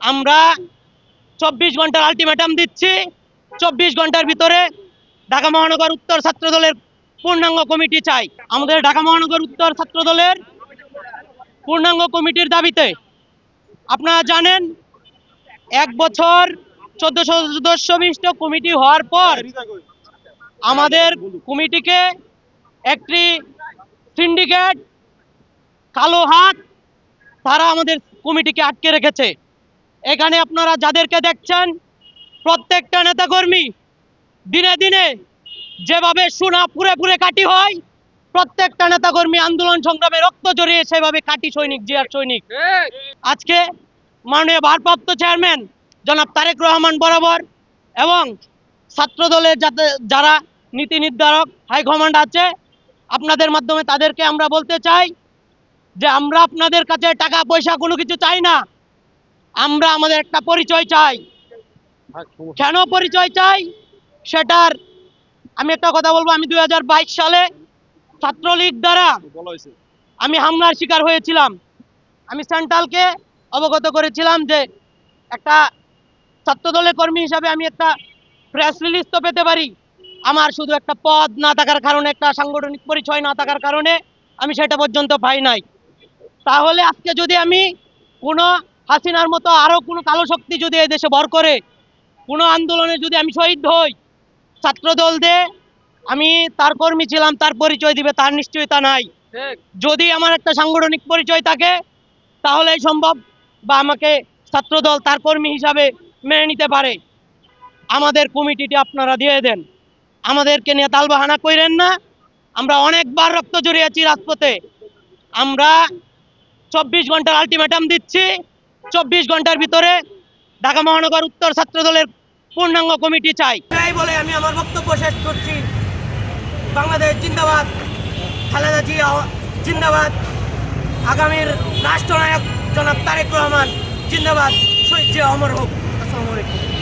আমরা 24 ঘন্টার আলটিমেটাম দিচ্ছি। 24 ঘন্টার ভিতরে ঢাকা মহানগর উত্তর ছাত্র দলের পূর্ণাঙ্গ কমিটি চাই। আমাদের ঢাকা মহানগর উত্তর ছাত্র দলের পূর্ণাঙ্গ কমিটির দাবিতে আপনারা জানেন 1 বছর 14 সদস্য বিশিষ্ট কমিটি হওয়ার পর আমাদের কমিটিকে একটি সিন্ডিকেট কালো হাত তারা আমাদের কমিটিকে আটকে রেখেছে। এখানে আপনারা যাদেরকে দেখছেন প্রত্যেকটা নেতাকর্মী দিনে দিনে যেভাবে সোনা পুরে পুরে কাটি হয়, প্রত্যেকটা নেতাকর্মী আন্দোলন সংগ্রামে রক্ত জড়িয়ে সেভাবে কাটি সৈনিক, জিয়ার সৈনিক। আজকে মাননীয় ভারপ্রাপ্ত চেয়ারম্যান জনাব তারেক রহমান বরাবর এবং ছাত্র দলের যারা নীতি নির্ধারক হাইকমান্ড আছে, আপনাদের মাধ্যমে তাদেরকে আমরা বলতে চাই যে আমরা আপনাদের কাছে টাকা পয়সা কোনো কিছু চাই না। আমরা আমাদের একটা পরিচয় চাই। কেন পরিচয় চাই সেটার আমি একটা কথা বলবো। আমি 2022 সালে ছাত্রলীগ দ্বারা আমি হামলার শিকার হয়েছিলাম। আমি সেন্ট্রালকে অবগত করেছিলাম যে একটা ছাত্র দলের কর্মী হিসাবে আমি একটা প্রেস রিলিজ তো পেতে পারি, আমার শুধু একটা পদ না থাকার কারণে, একটা সাংগঠনিক পরিচয় না থাকার কারণে আমি সেটা পর্যন্ত পাই নাই। তাহলে আজকে যদি আমি কোনো হাসিনার মতো আরো কোনো কালো শক্তি যদি এই দেশে ভর করে কোনো আন্দোলনে যদি আমি শহীদ হই, ছাত্র দল দে আমি তার কর্মী ছিলাম তার পরিচয় দিবে তার নিশ্চয়তা নাই। যদি আমার একটা সাংগঠনিক পরিচয় থাকে তাহলেই সম্ভব, বা আমাকে ছাত্র দল তার কর্মী হিসাবে মেনে নিতে পারে। আমাদের কমিটিটি আপনারা দিয়ে দেন, আমাদেরকে নিয়ে তালবাহানা কইরেন না। আমরা অনেকবার রক্ত জড়িয়েছি রাজপথে। আমরা 24 ঘন্টার আলটিমেটাম দিচ্ছি। 24 ঘন্টার ভিতরে ঢাকা মহানগর উত্তর ছাত্র দলের পূর্ণাঙ্গ কমিটি চাই। তাই বলে আমি আমার বক্তব্য শেষ করছি। বাংলাদেশ জিন্দাবাদ, খালেদা জিয়া জিন্দাবাদ, আগামীর রাষ্ট্রনায়ক জনাব তারেক রহমান জিন্দাবাদ, শহীদ জিয়া অমর হোক। আসসালামু আলাইকুম।